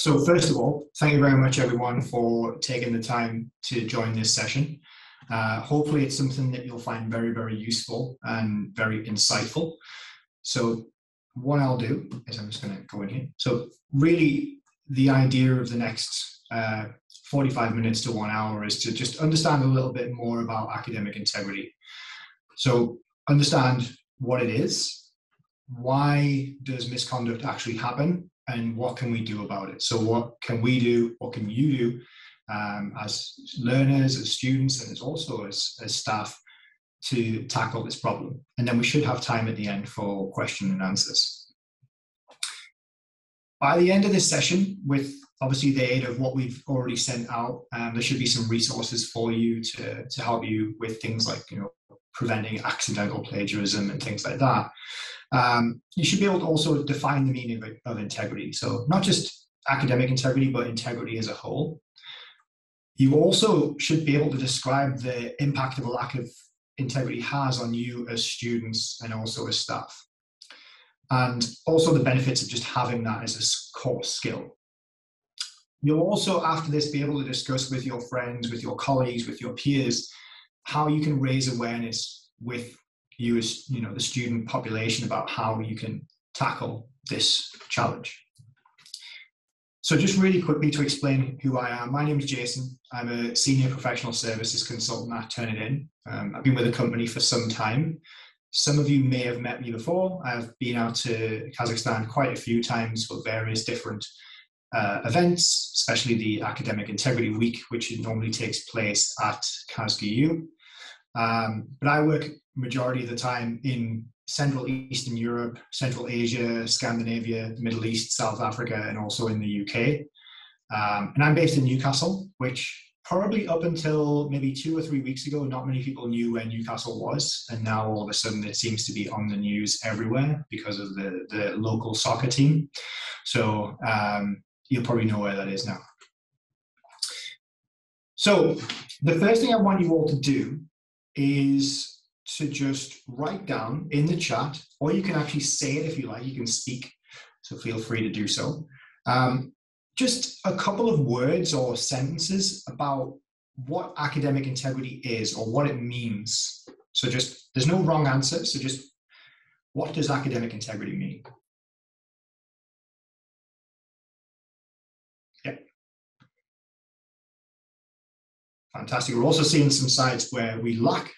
So first of all, thank you very much everyone for taking the time to join this session. Hopefully it's something that you'll find very, very useful and very insightful. So what I'll do is I'm just going to go in here. So really the idea of the next 45 minutes to 1 hour is to just understand a little bit more about academic integrity. So understand what it is, why does misconduct actually happen, and what can we do about it? So what can we do, what can you do as learners, as students, and as also as staff to tackle this problem? And then we should have time at the end for question and answers. By the end of this session, with obviously the aid of what we've already sent out, there should be some resources for you to help you with things like, preventing accidental plagiarism and things like that. You should be able to also define the meaning of integrity. So not just academic integrity, but integrity as a whole. You also should be able to describe the impact of a lack of integrity has on you as students and also as staff. And also the benefits of just having that as a core skill. You'll also, after this, be able to discuss with your friends, with your colleagues, with your peers, how you can raise awareness with you as the student population about how you can tackle this challenge. So just really quickly to explain who I am. My name is Jason. I'm a senior professional services consultant at Turnitin. I've been with the company for some time. Some of you may have met me before. I've been out to Kazakhstan quite a few times for various different events, especially the Academic Integrity Week, which normally takes place at KazGU. But I work majority of the time in Central Eastern Europe, Central Asia, Scandinavia, Middle East, South Africa, and also in the UK. And I'm based in Newcastle, which probably up until maybe 2 or 3 weeks ago, not many people knew where Newcastle was. And now all of a sudden it seems to be on the news everywhere because of the local soccer team. So you'll probably know where that is now. So the first thing I want you all to do is to just write down in the chat, or you can actually say it if you like, you can speak, so feel free to do so. Just a couple of words or sentences about what academic integrity is or what it means. So just, there's no wrong answer, so just what does academic integrity mean? Yeah. Fantastic. We're also seeing some sides where we lack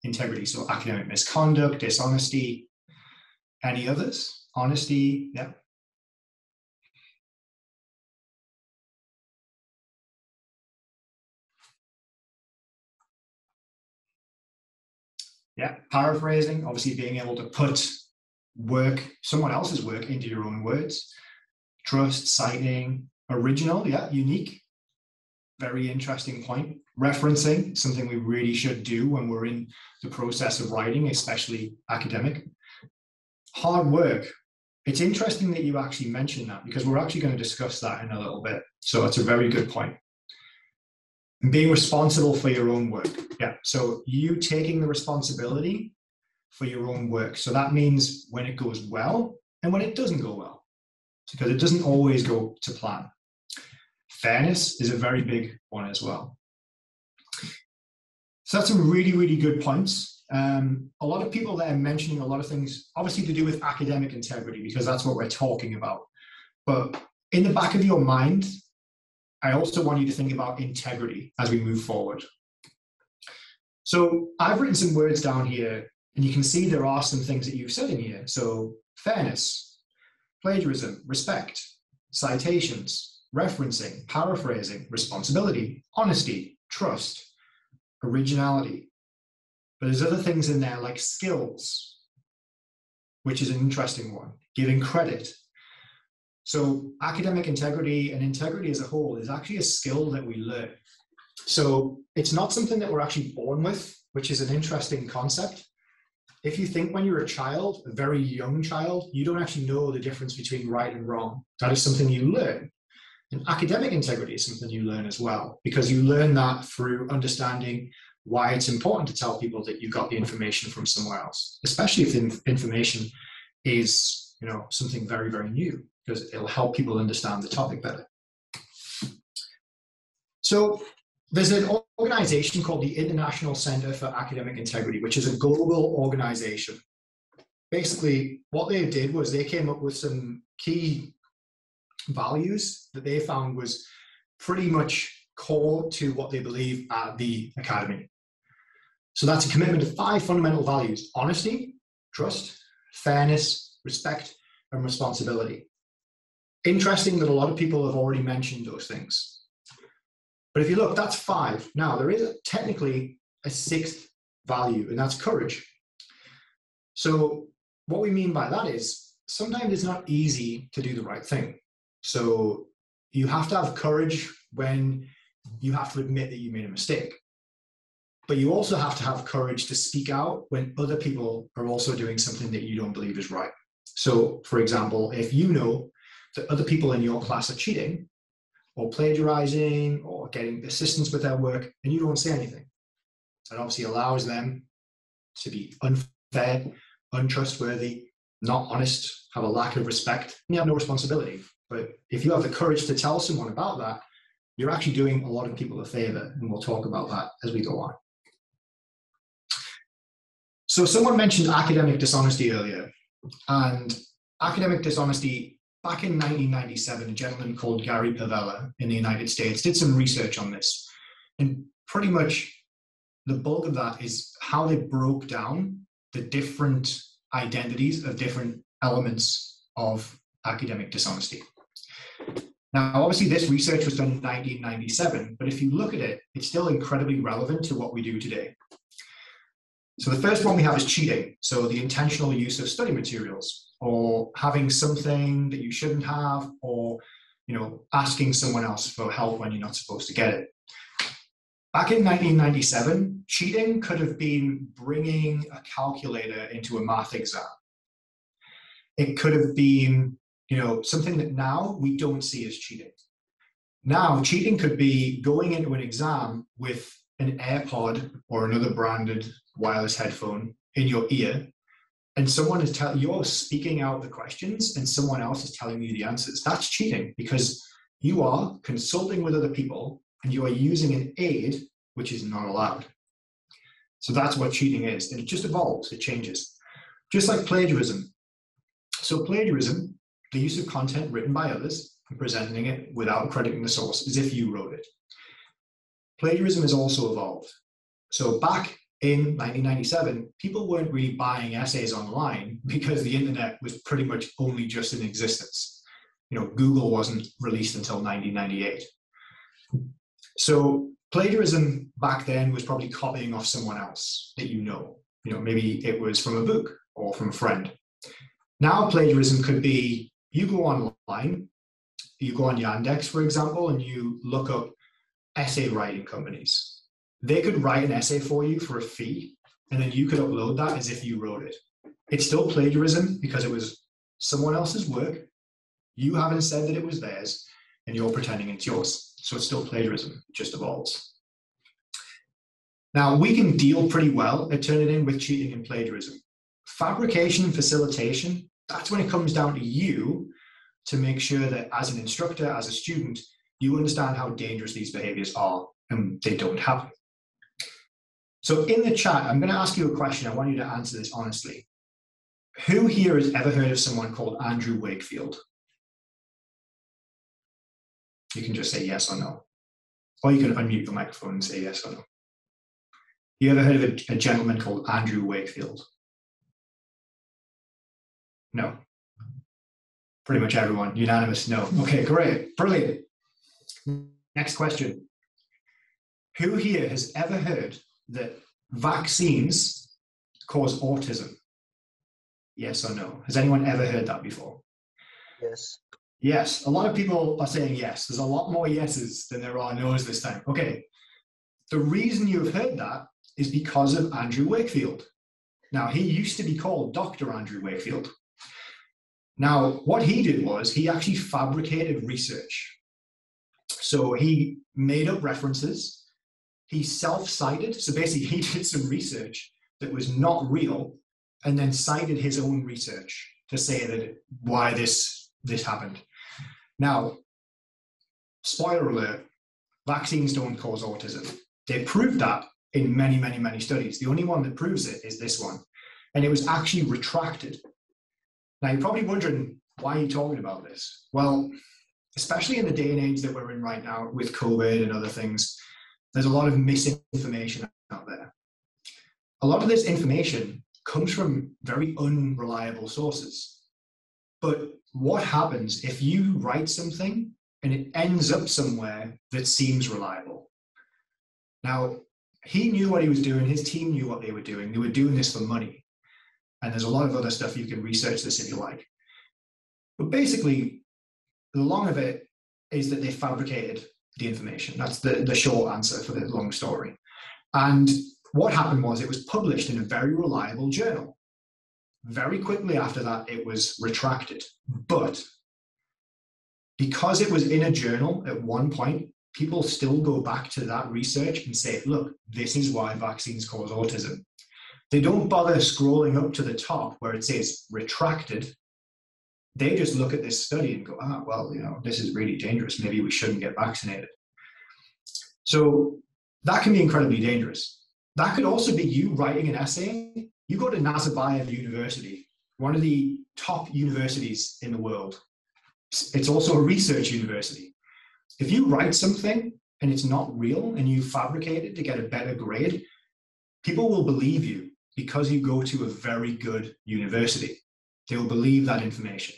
integrity. So academic misconduct, dishonesty, any others? Honesty, yeah. Yeah, paraphrasing, obviously being able to put work, someone else's work into your own words. Trust, citing, original, yeah, unique. Very interesting point. Referencing, something we really should do when we're in the process of writing, especially academic. Hard work. It's interesting that you actually mentioned that because we're actually going to discuss that in a little bit. So that's a very good point. And being responsible for your own work. Yeah, so you taking the responsibility for your own work. So that means when it goes well and when it doesn't go well, because it doesn't always go to plan. Fairness is a very big one as well. So that's some really, really good points. A lot of people there mentioning a lot of things, obviously to do with academic integrity, because that's what we're talking about. But in the back of your mind, I also want you to think about integrity as we move forward. So I've written some words down here, and you can see there are some things that you've said in here. So fairness, plagiarism, respect, citations, referencing, paraphrasing, responsibility, honesty, trust, originality. But there's other things in there like skills, which is an interesting one, giving credit. So academic integrity and integrity as a whole is actually a skill that we learn. So it's not something that we're actually born with, which is an interesting concept. If you think when you're a child, a very young child, you don't actually know the difference between right and wrong. That is something you learn. And academic integrity is something you learn as well, because you learn that through understanding why it's important to tell people that you got the information from somewhere else, especially if the information is, something very, very new. because it'll help people understand the topic better. So there's an organization called the International Center for Academic Integrity, which is a global organization. Basically, what they did was they came up with some key values that they found was pretty much core to what they believe at the academy. So that's a commitment to 5 fundamental values: honesty, trust, fairness, respect, and responsibility. Interesting that a lot of people have already mentioned those things. But if you look, that's 5. Now, there is technically a 6th value, and that's courage. So what we mean by that is sometimes it's not easy to do the right thing. So you have to have courage when you have to admit that you made a mistake. But you also have to have courage to speak out when other people are also doing something that you don't believe is right. So, for example, if you know that other people in your class are cheating or plagiarizing or getting assistance with their work, and you don't say anything, that obviously allows them to be unfair, untrustworthy, not honest, have a lack of respect, and you have no responsibility. But if you have the courage to tell someone about that, you're actually doing a lot of people a favor, and we'll talk about that as we go on. So someone mentioned academic dishonesty earlier, and academic dishonesty, back in 1997, a gentleman called Gary Pavella in the United States did some research on this, and pretty much the bulk of that is how they broke down the different identities of different elements of academic dishonesty. Now, obviously, this research was done in 1997, but if you look at it, it's still incredibly relevant to what we do today. So the first one we have is cheating. So the intentional use of study materials, or having something that you shouldn't have, or asking someone else for help when you're not supposed to get it. Back in 1997, cheating could have been bringing a calculator into a math exam. It could have been something that now we don't see as cheating. Now, cheating could be going into an exam with an AirPod or another branded wireless headphone in your ear, and someone is you're speaking out the questions and someone else is telling you the answers. That's cheating, because you are consulting with other people and you are using an aid which is not allowed. So that's what cheating is, and it just evolves, it changes. Just like plagiarism. So plagiarism, the use of content written by others and presenting it without crediting the source as if you wrote it. Plagiarism has also evolved. So back in 1997, people weren't really buying essays online because the internet was pretty much only just in existence. Google wasn't released until 1998. So plagiarism back then was probably copying off someone else that maybe it was from a book or from a friend. Now plagiarism could be, you go online, you go on Yandex, for example, and you look up essay writing companies. They could write an essay for you for a fee, and then you could upload that as if you wrote it. It's still plagiarism because it was someone else's work. You haven't said that it was theirs, and you're pretending it's yours. So it's still plagiarism, it just evolves. Now, we can deal pretty well at Turnitin with cheating and plagiarism. Fabrication and facilitation, that's when it comes down to you to make sure that as an instructor, as a student, you understand how dangerous these behaviors are and they don't happen. So in the chat, I'm going to ask you a question. I want you to answer this honestly. Who here has ever heard of someone called Andrew Wakefield? You can just say yes or no. Or you can unmute your microphone and say yes or no. You ever heard of a gentleman called Andrew Wakefield? No. Pretty much everyone, unanimous, no. Okay, great, brilliant. Next question. Who here has ever heard that vaccines cause autism? Yes or no? Has anyone ever heard that before? Yes. Yes, a lot of people are saying yes. There's a lot more yeses than there are no's this time. Okay, the reason you've heard that is because of Andrew Wakefield. Now, he used to be called Dr. Andrew Wakefield. Now, what he did was he actually fabricated research. So he made up references, he self-cited, so basically he did some research that was not real, and then cited his own research to say that why this this happened. Now, spoiler alert, vaccines don't cause autism. They proved that in many, many, many studies. The only one that proves it is this one. And it was actually retracted. Now, you're probably wondering, why are you talking about this? Well, especially in the day and age that we're in right now with COVID and other things, there's a lot of misinformation out there. A lot of this information comes from very unreliable sources. But what happens if you write something and it ends up somewhere that seems reliable? Now, he knew what he was doing. His team knew what they were doing. They were doing this for money. And there's a lot of other stuff. You can research this if you like. But basically, the long of it is that they fabricated the information. That's the short answer for the long story. And what happened was it was published in a very reliable journal. Very quickly after that, it was retracted. But because it was in a journal at one point, people still go back to that research and say, look, this is why vaccines cause autism. They don't bother scrolling up to the top where it says retracted. They just look at this study and go, well, this is really dangerous. Maybe we shouldn't get vaccinated. So that can be incredibly dangerous. That could also be you writing an essay. You go to Nazarbayev University, one of the top universities in the world. It's also a research university. If you write something and it's not real and you fabricate it to get a better grade, people will believe you because you go to a very good university. They will believe that information.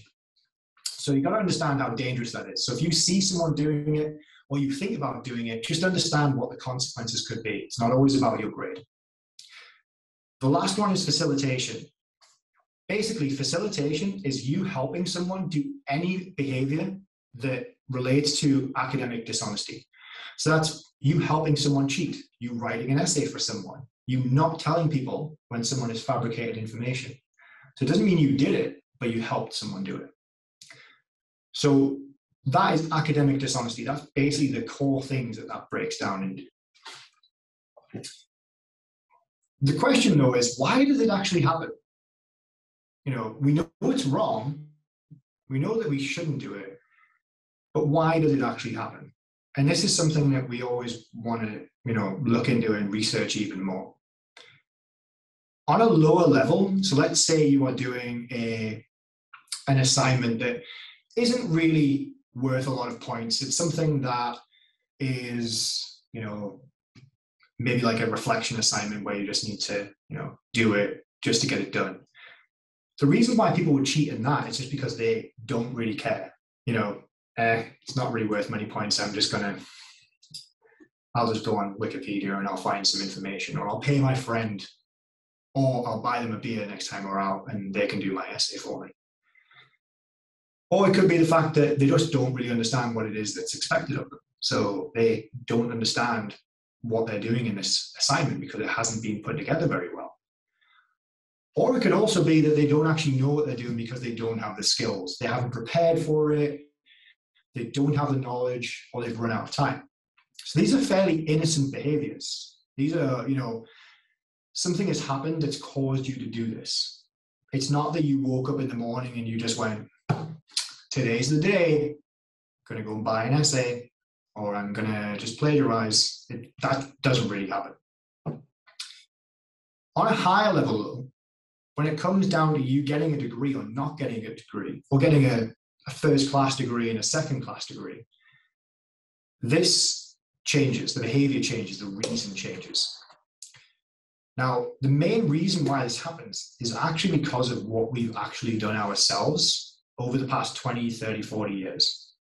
So you've got to understand how dangerous that is. So if you see someone doing it or you think about doing it, just understand what the consequences could be. It's not always about your grade. The last one is facilitation. Basically, facilitation is you helping someone do any behavior that relates to academic dishonesty. So that's you helping someone cheat, you writing an essay for someone, you not telling people when someone has fabricated information. So it doesn't mean you did it, but you helped someone do it. So that is academic dishonesty. That's basically the core things that breaks down into. The question, though, is why does it actually happen? We know it's wrong. We know that we shouldn't do it. But why does it actually happen? And this is something that we always want to, look into and research even more. On a lower level, so let's say you are doing an assignment that isn't really worth a lot of points. It's something that is, maybe like a reflection assignment where you just need to, do it just to get it done. The reason why people would cheat in that is just because they don't really care. It's not really worth many points. I'll just go on Wikipedia and I'll find some information, or I'll pay my friend, or I'll buy them a beer next time we're out and they can do my essay for me. Or it could be the fact that they just don't really understand what it is that's expected of them. So they don't understand what they're doing in this assignment because it hasn't been put together very well. Or it could also be that they don't actually know what they're doing because they don't have the skills. They haven't prepared for it. They don't have the knowledge, or they've run out of time. So these are fairly innocent behaviors. These are, something has happened that's caused you to do this. It's not that you woke up in the morning and you just went, today's the day, I'm going to go and buy an essay, or I'm going to just plagiarize. That doesn't really happen. On a higher level, though, when it comes down to you getting a degree or not getting a degree, or getting a first-class degree and a second-class degree, this changes, the behavior changes, the reason changes. Now, the main reason why this happens is actually because of what we've actually done ourselves over the past 20, 30, 40 years.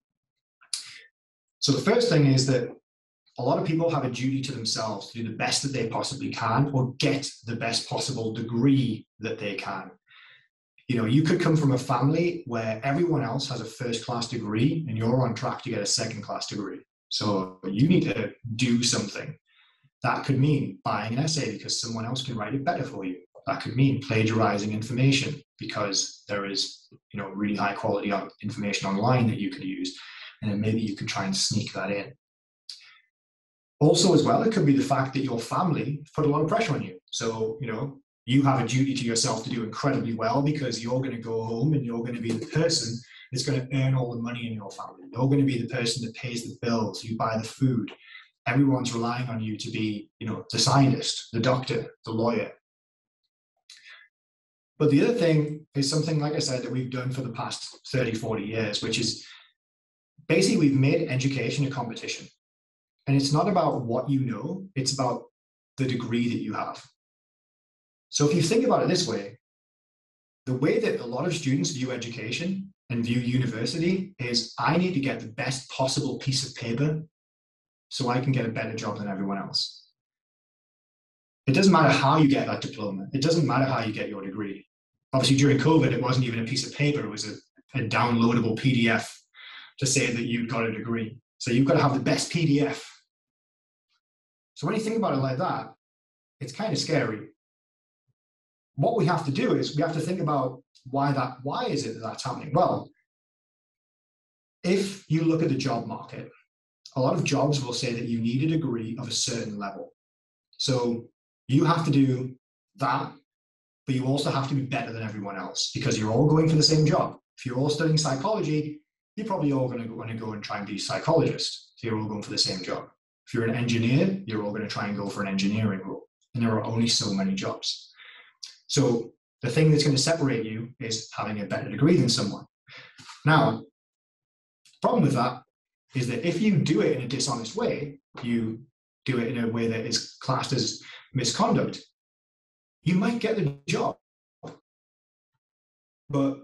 So the first thing is that a lot of people have a duty to themselves to do the best that they possibly can, or get the best possible degree that they can. You could come from a family where everyone else has a first-class degree and you're on track to get a second-class degree. So you need to do something. That could mean buying an essay because someone else can write it better for you. That could mean plagiarizing information because there is, really high quality information online that you could use. And then maybe you could try and sneak that in. Also, as well, it could be the fact that your family put a lot of pressure on you. So, you have a duty to yourself to do incredibly well because you're going to go home and you're going to be the person that's going to earn all the money in your family. You're going to be the person that pays the bills, you buy the food. Everyone's relying on you to be, the scientist, the doctor, the lawyer. But the other thing is something, like I said, that we've done for the past 30, 40 years, which is basically we've made education a competition. And it's not about what you know, it's about the degree that you have. So if you think about it this way, the way that a lot of students view education and view university is, I need to get the best possible piece of paper so I can get a better job than everyone else. It doesn't matter how you get that diploma. It doesn't matter how you get your degree. Obviously, during COVID, it wasn't even a piece of paper. It was a downloadable PDF to say that you'd got a degree. So you've got to have the best PDF. So when you think about it like that, it's kind of scary. What we have to do is we have to think about why is it that that's happening? Well, if you look at the job market, a lot of jobs will say that you need a degree of a certain level. So you have to do that, but you also have to be better than everyone else because you're all going for the same job. If you're all studying psychology, you're probably all going to want to go and try and be a psychologist. So you're all going for the same job. If you're an engineer, you're all going to try and go for an engineering role. And there are only so many jobs. So the thing that's going to separate you is having a better degree than someone. Now, the problem with that is that if you do it in a dishonest way, you do it in a way that is classed as misconduct, you might get the job. But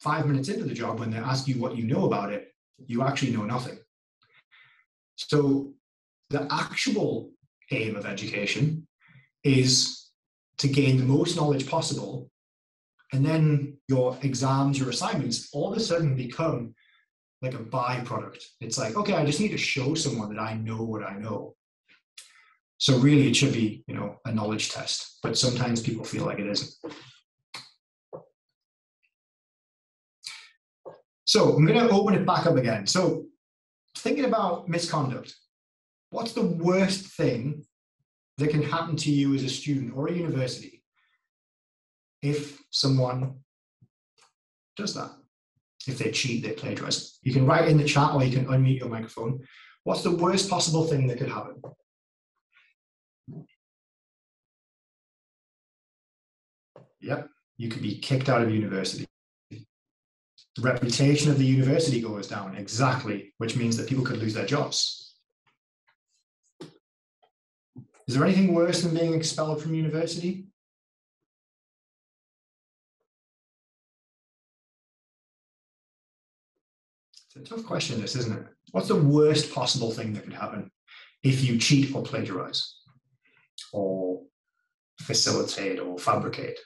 5 minutes into the job, when they ask you what you know about it, you actually know nothing. So the actual aim of education is to gain the most knowledge possible, and then your exams, your assignments, all of a sudden become like a byproduct. It's like, okay, I just need to show someone that I know what I know. So really it should be, a knowledge test, but sometimes people feel like it isn't. So I'm going to open it back up again. So thinking about misconduct, what's the worst thing that can happen to you as a student or a university if someone does that? If they cheat, they plagiarize. You can write in the chat or you can unmute your microphone. What's the worst possible thing that could happen? Yep, you could be kicked out of university. The reputation of the university goes down, exactly, which means that people could lose their jobs. Is there anything worse than being expelled from university? It's a tough question, this, isn't it? What's the worst possible thing that could happen if you cheat or plagiarize or facilitate or fabricate?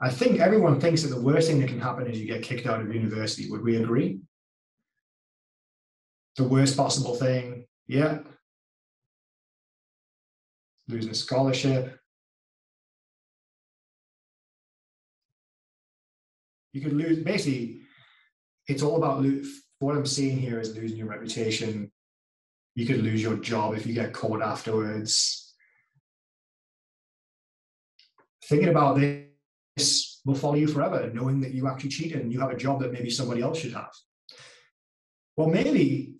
I think everyone thinks that the worst thing that can happen is you get kicked out of university. Would we agree? The worst possible thing, yeah. Losing a scholarship. You could lose, basically, it's all about, what I'm seeing here is losing your reputation. You could lose your job if you get caught afterwards. Thinking about this will follow you forever, knowing that you actually cheated and you have a job that maybe somebody else should have. Well, maybe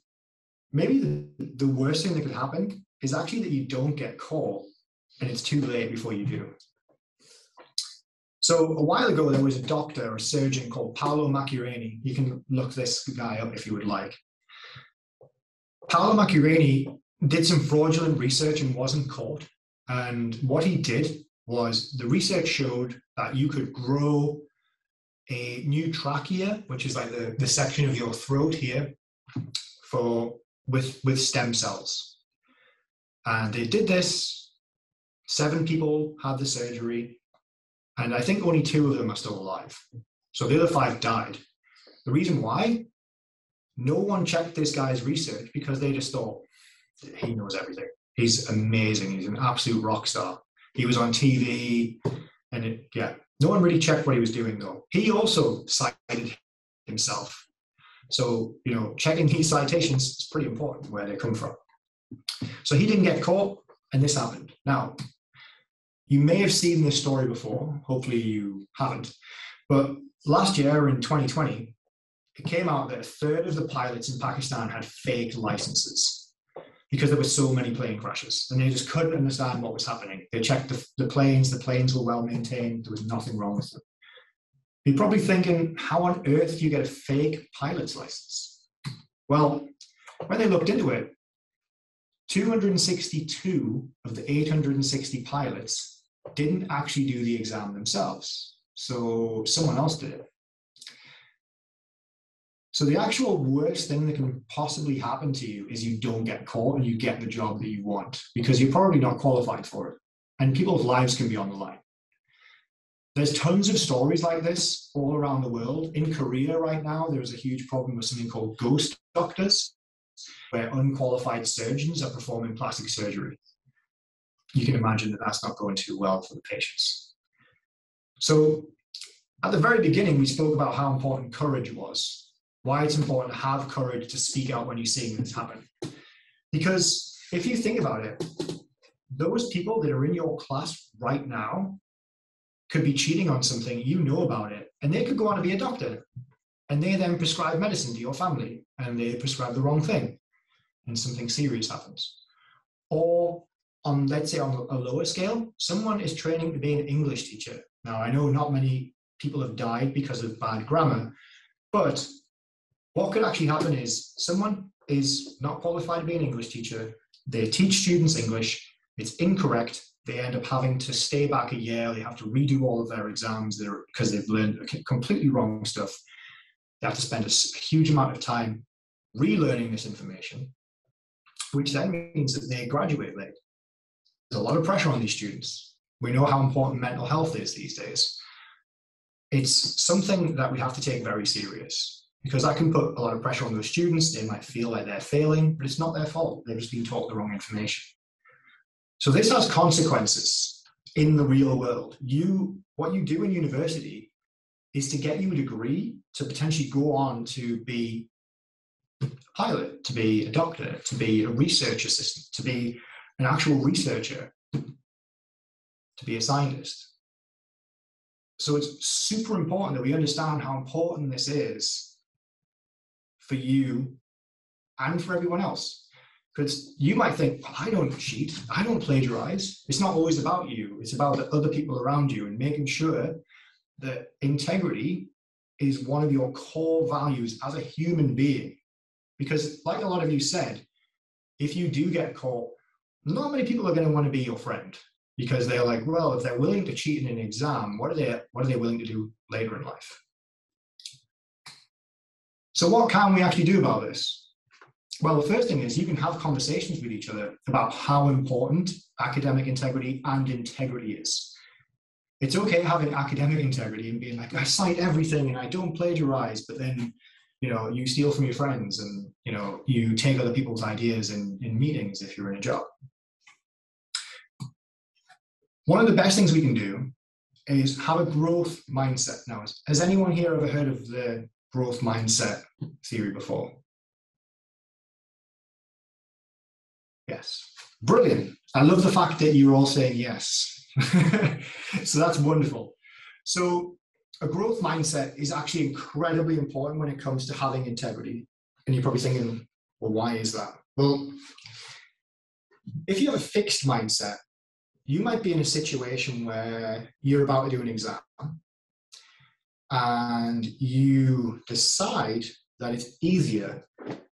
the worst thing that could happen is actually that you don't get caught and it's too late before you do. So a while ago, there was a doctor or a surgeon called Paolo Macchiarini. You can look this guy up if you would like. Paolo Macchiarini did some fraudulent research and wasn't caught. And what he did was the research showed that you could grow a new trachea, which is like the section of your throat here, with stem cells. And they did this. 7 people had the surgery. And I think only 2 of them are still alive. So the other 5 died. The reason why? No one checked this guy's research because they just thought, he knows everything. He's amazing. He's an absolute rock star. He was on TV and no one really checked what he was doing though. He also cited himself. So, checking these citations is pretty important where they come from. So he didn't get caught and this happened. Now, You may have seen this story before, hopefully you haven't, but last year in 2020, it came out that a third of the pilots in Pakistan had fake licenses because there were so many plane crashes and they just couldn't understand what was happening. They checked the planes were well maintained, there was nothing wrong with them. You're probably thinking, how on earth do you get a fake pilot's license? Well, when they looked into it, 262 of the 860 pilots didn't actually do the exam themselves. So someone else did it. So the actual worst thing that can possibly happen to you is you don't get caught and you get the job that you want because you're probably not qualified for it. And people's lives can be on the line. There's tons of stories like this all around the world. In Korea right now, there's a huge problem with something called ghost doctors, where unqualified surgeons are performing plastic surgery. You can imagine that that's not going too well for the patients. So at the very beginning, we spoke about how important courage was, why it's important to have courage to speak out when you're seeing this happen. Because if you think about it, those people that are in your class right now could be cheating on something, you know about it, and they could go on to be a doctor. And they then prescribe medicine to your family, and they prescribe the wrong thing, and something serious happens. Or on, let's say, on a lower scale, someone is training to be an English teacher. Now, I know not many people have died because of bad grammar, but what could actually happen is someone is not qualified to be an English teacher, they teach students English, it's incorrect, they end up having to stay back a year, they have to redo all of their exams because they've learned completely wrong stuff. They have to spend a huge amount of time relearning this information, which then means that they graduate late. There's a lot of pressure on these students. We know how important mental health is these days. It's something that we have to take very serious because that can put a lot of pressure on those students. They might feel like they're failing, but it's not their fault. They've just been taught the wrong information. So this has consequences in the real world. What you do in university is to get you a degree to potentially go on to be a pilot, to be a doctor, to be a research assistant, to be an actual researcher, to be a scientist. So it's super important that we understand how important this is for you and for everyone else. Because you might think, I don't cheat, I don't plagiarize. It's not always about you. It's about the other people around you and making sure that integrity is one of your core values as a human being. Because like a lot of you said, if you do get caught, not many people are going to want to be your friend because they're like, well, if they're willing to cheat in an exam, what are they willing to do later in life? So what can we actually do about this? Well, the first thing is you can have conversations with each other about how important academic integrity and integrity is. It's okay having academic integrity and being like, I cite everything and I don't plagiarize, but then, you steal from your friends and, you take other people's ideas in meetings if you're in a job. One of the best things we can do is have a growth mindset. Now, has anyone here ever heard of the growth mindset theory before? Yes. Brilliant. I love the fact that you're all saying yes. So that's wonderful. So a growth mindset is actually incredibly important when it comes to having integrity. And you're probably thinking, well, why is that? Well, if you have a fixed mindset, you might be in a situation where you're about to do an exam and you decide that it's easier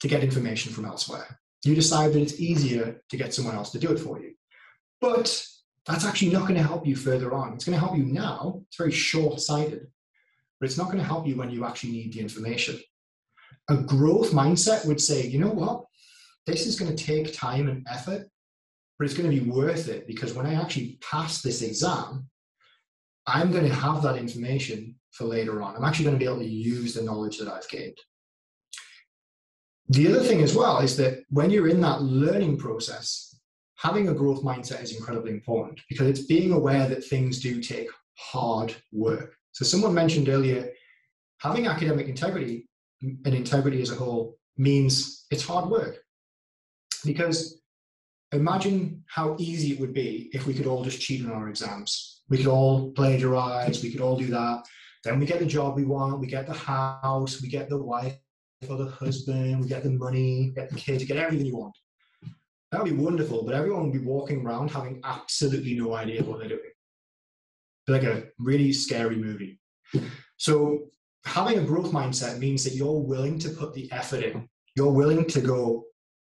to get information from elsewhere. You decide that it's easier to get someone else to do it for you. But that's actually not going to help you further on. It's going to help you now. It's very short-sighted, but it's not going to help you when you actually need the information. A growth mindset would say, you know what? This is going to take time and effort, but it's going to be worth it because when I actually pass this exam, I'm going to have that information for later on. I'm actually going to be able to use the knowledge that I've gained. The other thing as well is that when you're in that learning process, having a growth mindset is incredibly important because it's being aware that things do take hard work. So someone mentioned earlier, having academic integrity and integrity as a whole means it's hard work because imagine how easy it would be if we could all just cheat on our exams. We could all plagiarize, we could all do that. Then we get the job we want, we get the house, we get the wife or the husband, we get the money, get the kids, we get everything you want. That would be wonderful, but everyone would be walking around having absolutely no idea what they're doing. Like a really scary movie. So having a growth mindset means that you're willing to put the effort in. You're willing to go,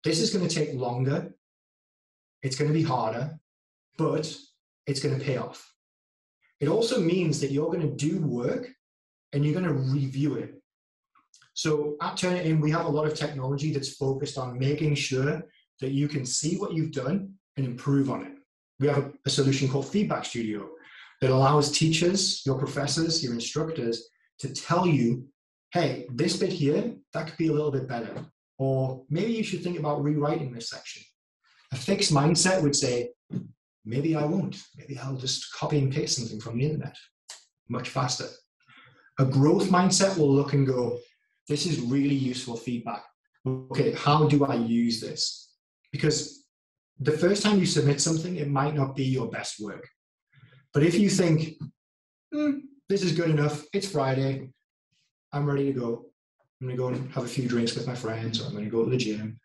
this is going to take longer, it's going to be harder, but it's going to pay off. It also means that you're going to do work and you're going to review it. So at Turnitin, we have a lot of technology that's focused on making sure that you can see what you've done and improve on it. We have a solution called Feedback Studio that allows teachers, your professors, your instructors to tell you, hey, this bit here, that could be a little bit better. Or maybe you should think about rewriting this section. A fixed mindset would say, maybe I won't. Maybe I'll just copy and paste something from the internet much faster. A growth mindset will look and go, this is really useful feedback. Okay, how do I use this? Because the first time you submit something, it might not be your best work. But if you think, this is good enough, it's Friday, I'm ready to go. I'm going to go and have a few drinks with my friends, or I'm going to go to the gym.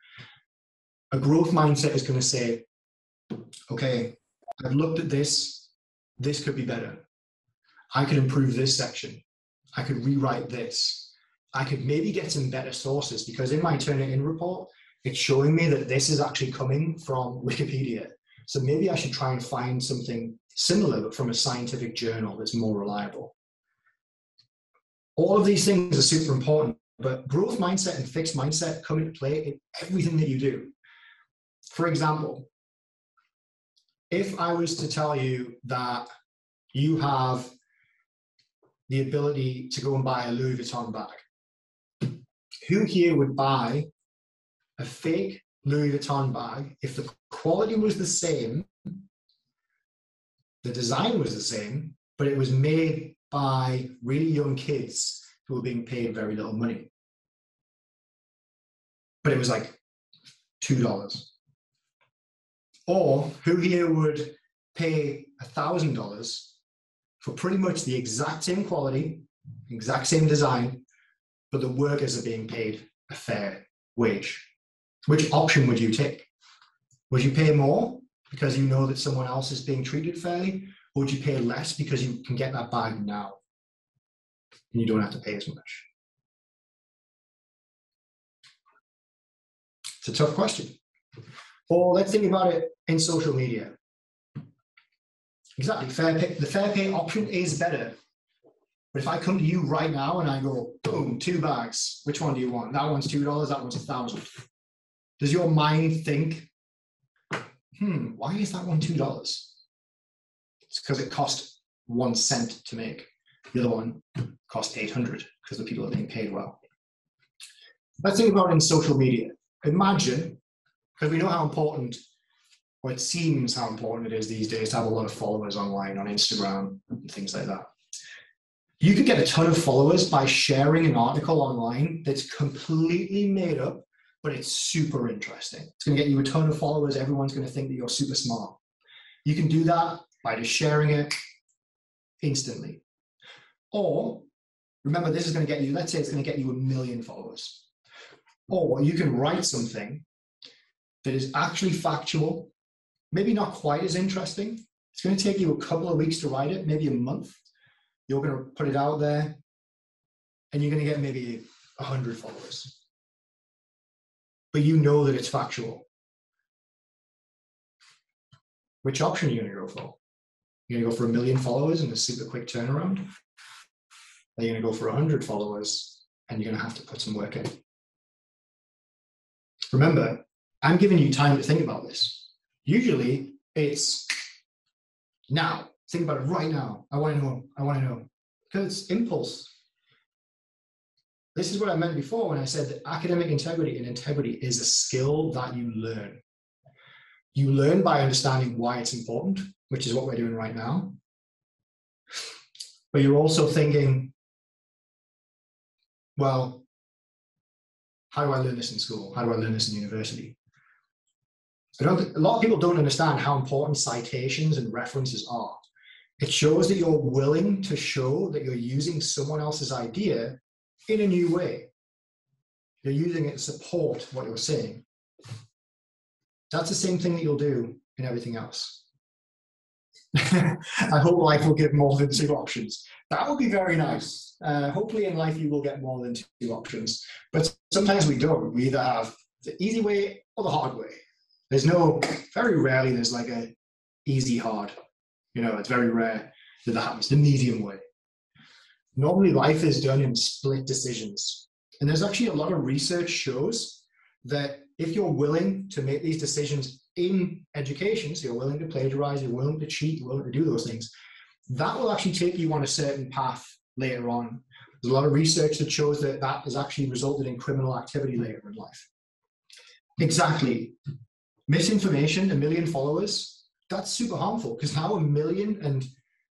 A growth mindset is going to say, okay, I've looked at this, this could be better. I could improve this section. I could rewrite this. I could maybe get some better sources, because in my Turnitin report, it's showing me that this is actually coming from Wikipedia. So maybe I should try and find something similar, but from a scientific journal that's more reliable. All of these things are super important, but growth mindset and fixed mindset come into play in everything that you do. For example, if I was to tell you that you have the ability to go and buy a Louis Vuitton bag, who here would buy a fake Louis Vuitton bag if the quality was the same, the design was the same, but it was made by really young kids who were being paid very little money? But it was like $2. Or who here would pay $1,000 for pretty much the exact same quality, exact same design, but the workers are being paid a fair wage? Which option would you take? Would you pay more because you know that someone else is being treated fairly? Or would you pay less because you can get that bag now and you don't have to pay as much? It's a tough question. Or let's think about it in social media. Exactly, the fair pay option is better. But if I come to you right now and I go, boom, 2 bags, which one do you want? That one's $2, that one's $1,000. Does your mind think, why is that one $2? It's because it cost 1 cent to make. The other one cost 800 because the people are being paid well. Let's think about it in social media. Imagine, because we know how important, or it seems how important it is these days to have a lot of followers online on Instagram and things like that. You could get a ton of followers by sharing an article online that's completely made up, but it's super interesting. It's going to get you a ton of followers. Everyone's going to think that you're super smart. You can do that by just sharing it instantly. Or, remember, this is going to get you, let's say it's going to get you 1 million followers. Or you can write something that is actually factual, maybe not quite as interesting. It's going to take you a couple of weeks to write it, maybe a month. You're going to put it out there, and you're going to get maybe 100 followers. But you know that it's factual. Which option are you going to go for? You're going to go for 1 million followers and a super quick turnaround? Or you're going to go for 100 followers, and you're going to have to put some work in? Remember, I'm giving you time to think about this. Usually, it's now. Think about it right now. I want to know. I want to know. Because it's impulse. This is what I meant before when I said that academic integrity and integrity is a skill that you learn. You learn by understanding why it's important, which is what we're doing right now. But you're also thinking, well, how do I learn this in school? How do I learn this in university? A lot of people don't understand how important citations and references are. It shows that you're willing to show that you're using someone else's idea in a new way. You're using it to support what you're saying. That's the same thing that you'll do in everything else. I hope life will give more than two options. That would be very nice. Hopefully in life you will get more than two options. But sometimes we don't. We either have the easy way or the hard way. Very rarely there's like a easy hard. It's very rare that happens, the medium way. Normally life is done in split decisions. And there's actually a lot of research shows that if you're willing to make these decisions in education, so you're willing to plagiarize, you're willing to cheat, you're willing to do those things, that will actually take you on a certain path later on. There's a lot of research that shows that that has actually resulted in criminal activity later in life. Exactly. Misinformation, 1 million followers, that's super harmful because now 1 million, and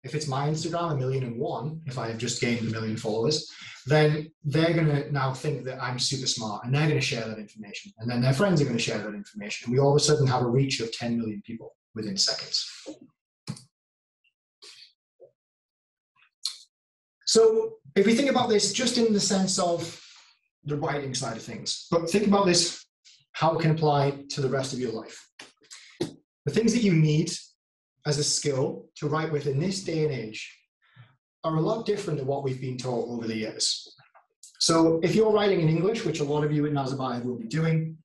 if it's my Instagram, 1,000,001, if I have just gained 1 million followers, then they're going to now think that I'm super smart and they're going to share that information. And then their friends are going to share that information. And we all of a sudden have a reach of 10 million people within seconds. So if we think about this just in the sense of the writing side of things, but think about this, how it can apply to the rest of your life. The things that you need as a skill to write with in this day and age are a lot different than what we've been taught over the years. So if you're writing in English, which a lot of you at Nazarbayev will be doing,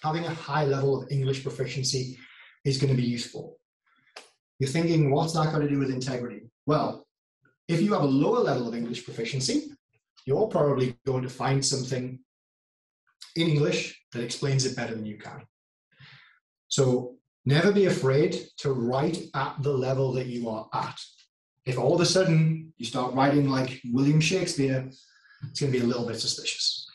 having a high level of English proficiency is going to be useful. You're thinking, what's that got to do with integrity? Well, if you have a lower level of English proficiency, you're probably going to find something in English that explains it better than you can. So never be afraid to write at the level that you are at. If all of a sudden you start writing like William Shakespeare, it's going to be a little bit suspicious.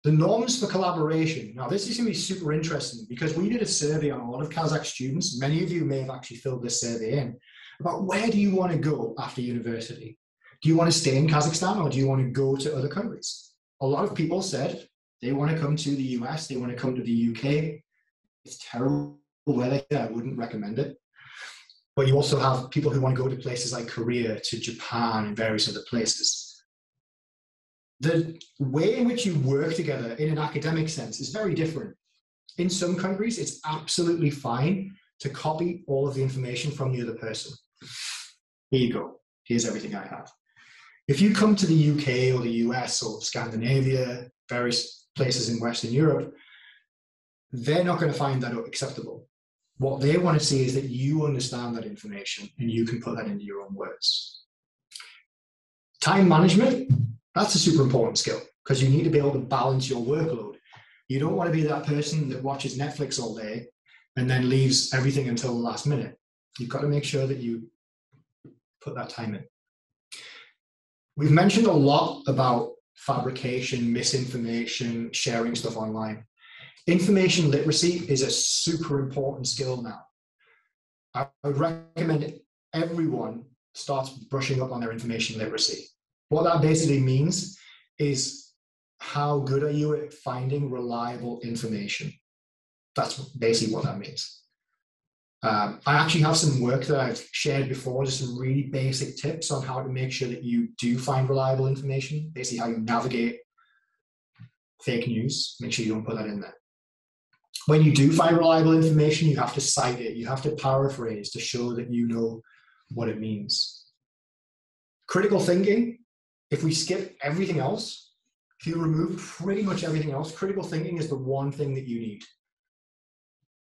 The norms for collaboration. Now, this is going to be super interesting because we did a survey on a lot of Kazakh students. Many of you may have actually filled this survey in about where do you want to go after university? Do you want to stay in Kazakhstan or do you want to go to other countries? A lot of people said they want to come to the US, they want to come to the UK. It's terrible weather here, I wouldn't recommend it. But you also have people who want to go to places like Korea, to Japan, and various other places. The way in which you work together in an academic sense is very different. In some countries, it's absolutely fine to copy all of the information from the other person. Here you go. Here's everything I have. If you come to the UK or the US or Scandinavia, various places in Western Europe, they're not going to find that acceptable. What they want to see is that you understand that information and you can put that into your own words. Time management, that's a super important skill because you need to be able to balance your workload. You don't want to be that person that watches Netflix all day and then leaves everything until the last minute. You've got to make sure that you put that time in. We've mentioned a lot about fabrication, misinformation, sharing stuff online. Information literacy is a super important skill now. I would recommend everyone starts brushing up on their information literacy. What that basically means is how good are you at finding reliable information? That's basically what that means. I actually have some work that I've shared before, just some really basic tips on how to make sure that you do find reliable information, basically how you navigate fake news, make sure you don't put that in there. When you do find reliable information, you have to cite it, you have to paraphrase to show that you know what it means. Critical thinking, if we skip everything else, if you remove pretty much everything else, critical thinking is the one thing that you need.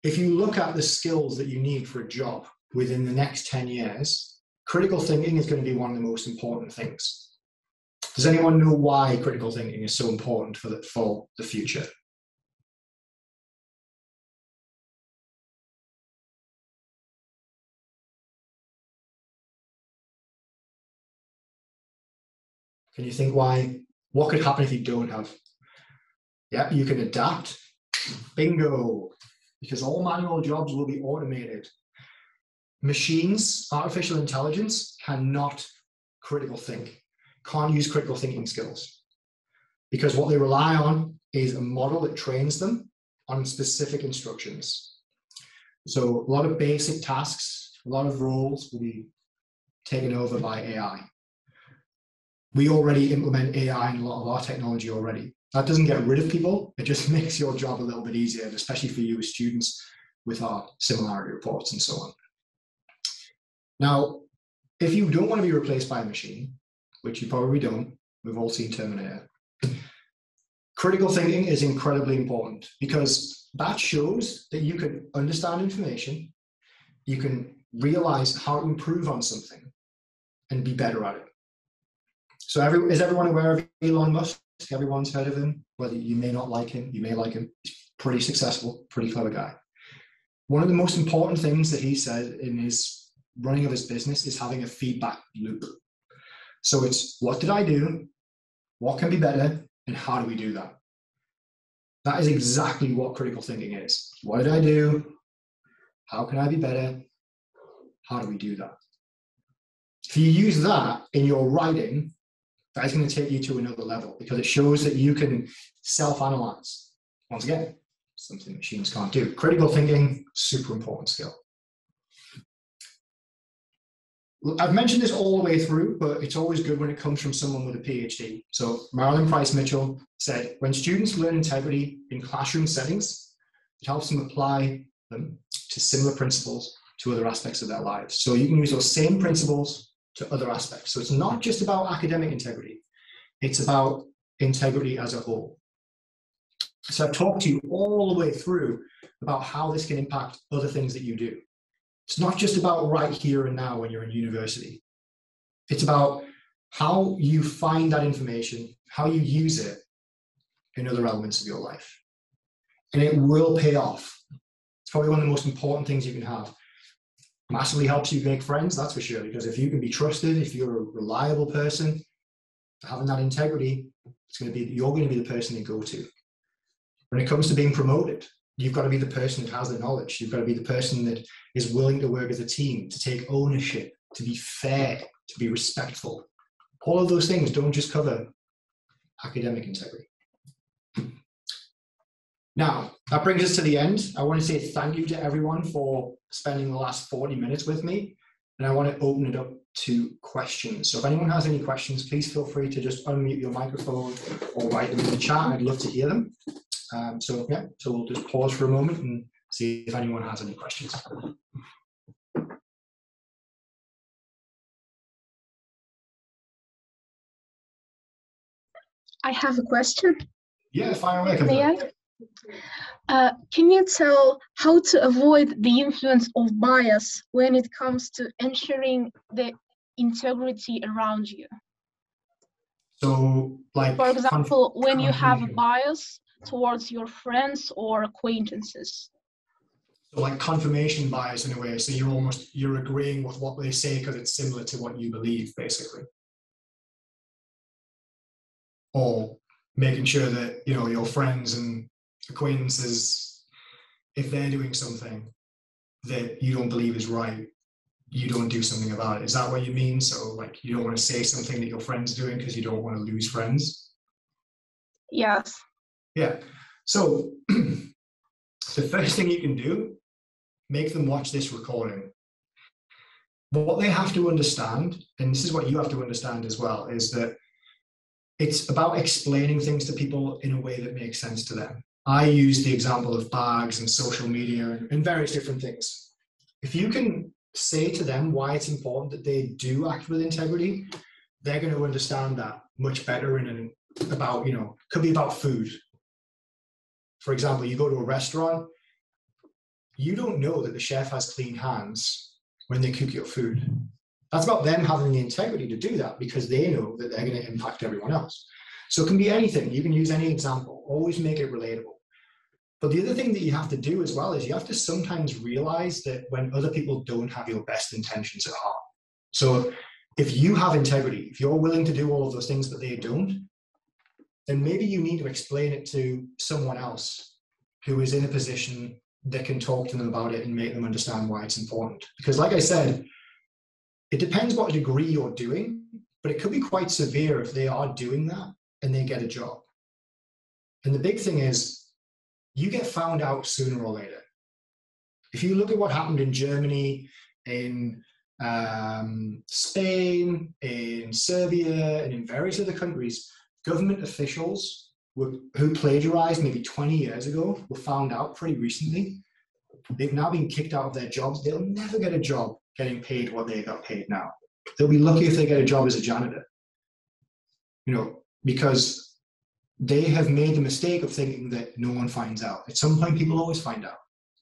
If you look at the skills that you need for a job within the next 10 years, critical thinking is going to be one of the most important things. Does anyone know why critical thinking is so important for the future? Can you think why? What could happen if you don't have? Yeah, you can adapt. Bingo. Because all manual jobs will be automated. Machines, artificial intelligence, cannot critical think, can't use critical thinking skills. Because what they rely on is a model that trains them on specific instructions. So a lot of basic tasks, a lot of roles will be taken over by AI. We already implement AI in a lot of our technology already. That doesn't get rid of people, it just makes your job a little bit easier, especially for you as students with our similarity reports and so on. Now, if you don't want to be replaced by a machine, which you probably don't, we've all seen Terminator, critical thinking is incredibly important because that shows that you can understand information, you can realize how to improve on something and be better at it. So is everyone aware of Elon Musk? Everyone's heard of him, whether you may not like him, you may like him. He's pretty successful, pretty clever guy. One of the most important things that he said in his running of his business is having a feedback loop. So it's, what did I do? What can be better? And how do we do that? That is exactly what critical thinking is. What did I do? How can I be better? How do we do that? If you use that in your writing, that is going to take you to another level because it shows that you can self-analyze. Once again, something machines can't do. Critical thinking, super important skill. I've mentioned this all the way through, but it's always good when it comes from someone with a PhD. So Marilyn Price Mitchell said, when students learn integrity in classroom settings, it helps them apply them to similar principles to other aspects of their lives. So you can use those same principles to other aspects. So it's not just about academic integrity, it's about integrity as a whole. So I've talked to you all the way through about how this can impact other things that you do. It's not just about right here and now when you're in university. It's about how you find that information, how you use it in other elements of your life. And it will pay off. It's probably one of the most important things you can have. Massively helps you make friends, that's for sure, because if you can be trusted, if you're a reliable person, having that integrity, you're going to be the person they go to. When it comes to being promoted, you've got to be the person that has the knowledge. You've got to be the person that is willing to work as a team, to take ownership, to be fair, to be respectful. All of those things don't just cover academic integrity. Now, that brings us to the end. I want to say thank you to everyone for spending the last 40 minutes with me. And I want to open it up to questions. So if anyone has any questions, please feel free to just unmute your microphone or write them in the chat. I'd love to hear them. So we'll just pause for a moment and see if anyone has any questions. I have a question. Yeah, fire away. May I? Can you tell how to avoid the influence of bias when it comes to ensuring the integrity around you? So, like, for example, when you have a bias towards your friends or acquaintances. So like confirmation bias in a way, so you're agreeing with what they say because it's similar to what you believe, basically. Or making sure that, you know, your friends and acquaintances, if they're doing something that you don't believe is right, you don't do something about it. Is that what you mean? So like you don't want to say something that your friend's doing because you don't want to lose friends? Yes. Yeah. So the first thing you can do, make them watch this recording. What they have to understand, and this is what you have to understand as well, is that it's about explaining things to people in a way that makes sense to them. I use the example of bags and social media and various different things. If you can say to them why it's important that they do act with integrity, they're going to understand that much better in about, you know, could be about food. For example, you go to a restaurant, you don't know that the chef has clean hands when they cook your food. That's about them having the integrity to do that because they know that they're going to impact everyone else. So it can be anything. You can use any example. Always make it relatable. But the other thing that you have to do as well is you have to sometimes realize that when other people don't have your best intentions at heart. So if you have integrity, if you're willing to do all of those things but they don't, then maybe you need to explain it to someone else who is in a position that can talk to them about it and make them understand why it's important. Because like I said, it depends what degree you're doing, but it could be quite severe if they are doing that and they get a job. And the big thing is, you get found out sooner or later. If you look at what happened in Germany, in Spain, in Serbia, and in various other countries, government officials who plagiarized maybe 20 years ago were found out pretty recently. They've now been kicked out of their jobs. They'll never get a job getting paid what they got paid now. They'll be lucky if they get a job as a janitor, because they have made the mistake of thinking that no one finds out. At some point, people always find out,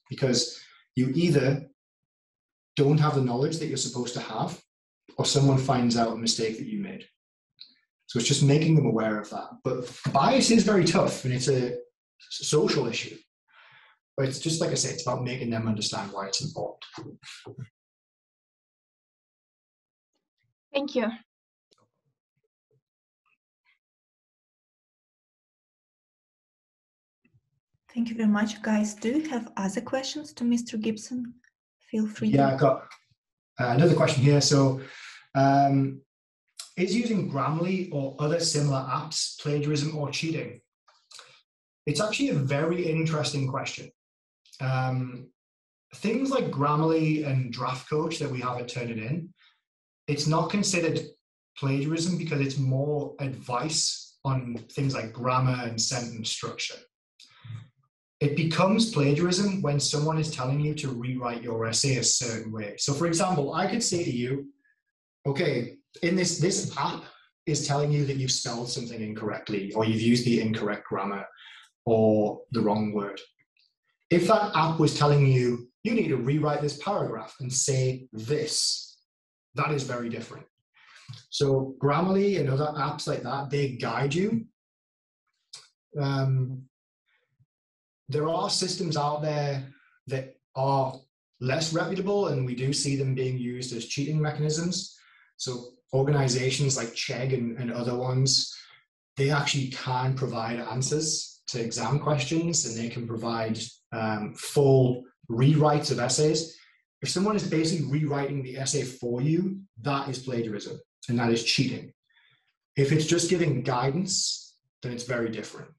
because you either don't have the knowledge that you're supposed to have, or someone finds out a mistake that you made. So it's just making them aware of that. But bias is very tough, and it's a social issue. But it's just, like I say, it's about making them understand why it's important. Thank you. Thank you very much, guys. Do you have other questions to Mr. Gibson? Feel free. Yeah, I've got another question here. So, is using Grammarly or other similar apps plagiarism or cheating? It's actually a very interesting question. Things like Grammarly and Draft Coach that we have at Turnitin, it's not considered plagiarism because it's more advice on things like grammar and sentence structure. It becomes plagiarism when someone is telling you to rewrite your essay a certain way. So for example, I could say to you, okay, in this app is telling you that you've spelled something incorrectly, or you've used the incorrect grammar or the wrong word. If that app was telling you, you need to rewrite this paragraph and say this, that is very different. So Grammarly and other apps like that, they guide you. There are systems out there that are less reputable, and we do see them being used as cheating mechanisms. So organizations like Chegg and other ones, they actually can provide answers to exam questions, and they can provide full rewrites of essays. If someone is basically rewriting the essay for you, that is plagiarism, and that is cheating. If it's just giving guidance, then it's very different.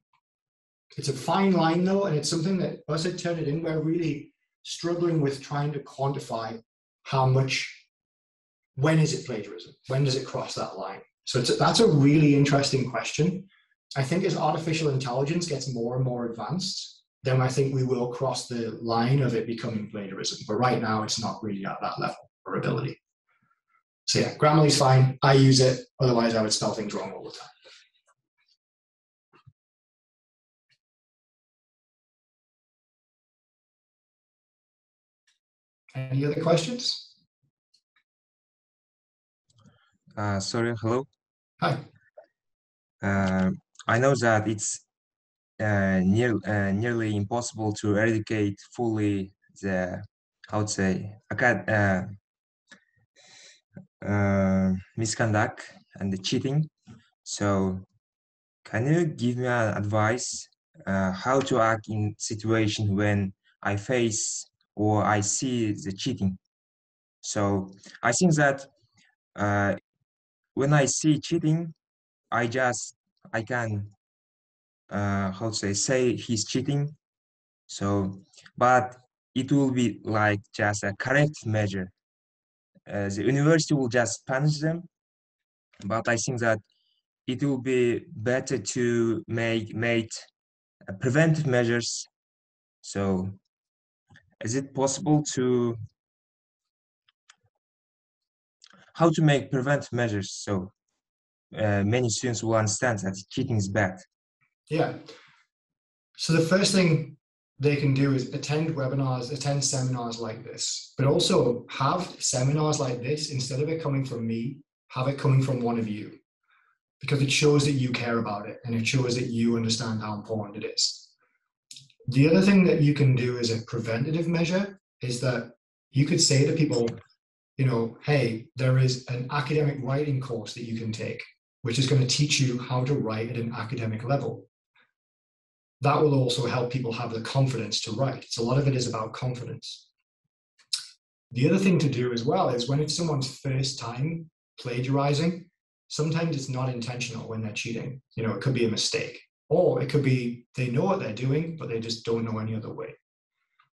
It's a fine line though, and it's something that us at Turnitin, we're really struggling with trying to quantify how much, when is it plagiarism? When does it cross that line? So that's a really interesting question. I think as artificial intelligence gets more and more advanced, then I think we will cross the line of it becoming plagiarism. But right now, it's not really at that level or ability. So yeah, Grammarly's fine. I use it. Otherwise, I would spell things wrong all the time. Any other questions? Sorry, hello. Hi. I know that it's nearly impossible to eradicate fully the, how to say, misconduct and the cheating. So can you give me an advice how to act in situation when I face or I see the cheating? So I think that when I see cheating, I can how to say he's cheating. So, but it will be like just a correct measure. The university will just punish them, but I think that it will be better to make preventive measures. So, is it possible to how to make preventive measures so many students will understand that cheating is bad? Yeah. So the first thing they can do is attend webinars, attend seminars like this, but also have seminars like this, instead of it coming from me, have it coming from one of you, because it shows that you care about it and it shows that you understand how important it is. The other thing that you can do as a preventative measure is that you could say to people, hey, there is an academic writing course that you can take, which is going to teach you how to write at an academic level. That will also help people have the confidence to write. So a lot of it is about confidence. The other thing to do as well is when it's someone's first time plagiarizing, sometimes it's not intentional when they're cheating. It could be a mistake. Or it could be they know what they're doing, but they just don't know any other way.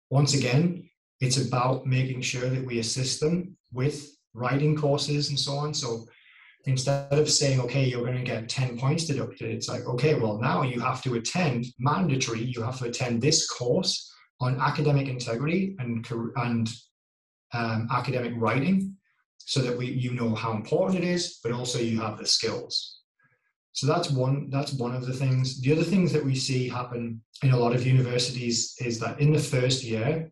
Once again, it's about making sure that we assist them with writing courses and so on. So instead of saying, okay, you're going to get 10 points deducted, it's like, okay, well, now you have to attend, mandatory, you have to attend this course on academic integrity and academic writing, so that you know how important it is, but also you have the skills. So that's one of the things. The other things that we see happen in a lot of universities is that in the first year,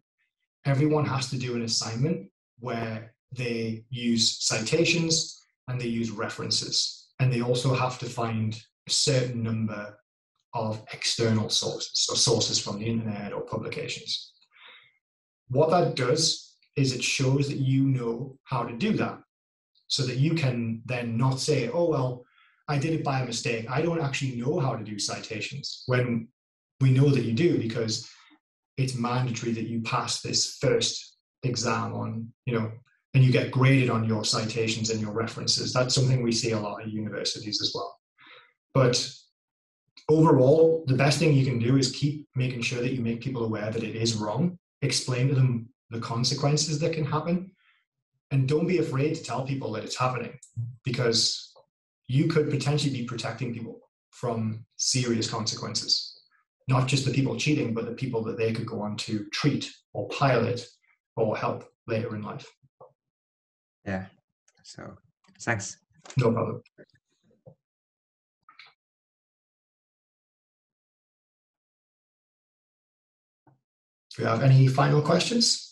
everyone has to do an assignment where they use citations and they use references. And they also have to find a certain number of external sources, so sources from the internet or publications. What that does is it shows that you know how to do that, so that you can then not say, oh, well, I did it by a mistake. I don't actually know how to do citations, when we know that you do, because it's mandatory that you pass this first exam on, and you get graded on your citations and your references. That's something we see a lot at universities as well. But overall, the best thing you can do is keep making sure that you make people aware that it is wrong, explain to them the consequences that can happen, and don't be afraid to tell people that it's happening, because you could potentially be protecting people from serious consequences, not just the people cheating, but the people that they could go on to treat or pilot or help later in life. Yeah, so thanks. No problem. Do you have any final questions?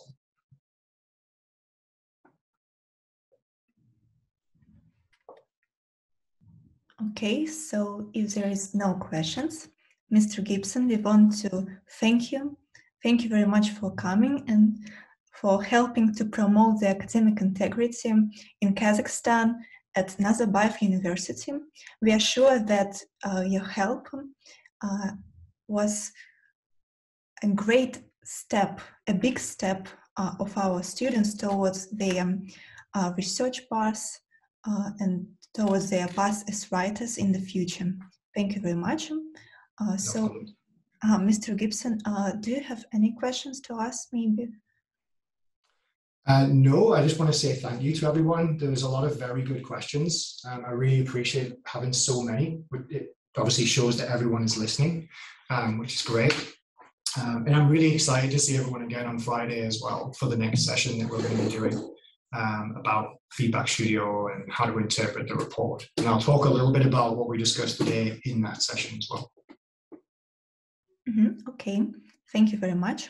Okay, so if there is no questions, Mr. Gibson, we want to thank you. Thank you very much for coming and for helping to promote the academic integrity in Kazakhstan at Nazarbayev University. We are sure that your help was a great step, a big step of our students towards their research paths and towards their path as writers in the future. Thank you very much. Mr. Gibson, do you have any questions to ask maybe? No, I just want to say thank you to everyone. There was a lot of very good questions. I really appreciate having so many. It obviously shows that everyone is listening, which is great. And I'm really excited to see everyone again on Friday as well for the next session that we're going to be doing about Feedback Studio and how to interpret the report. And I'll talk a little bit about what we discussed today in that session as well. Okay, thank you very much.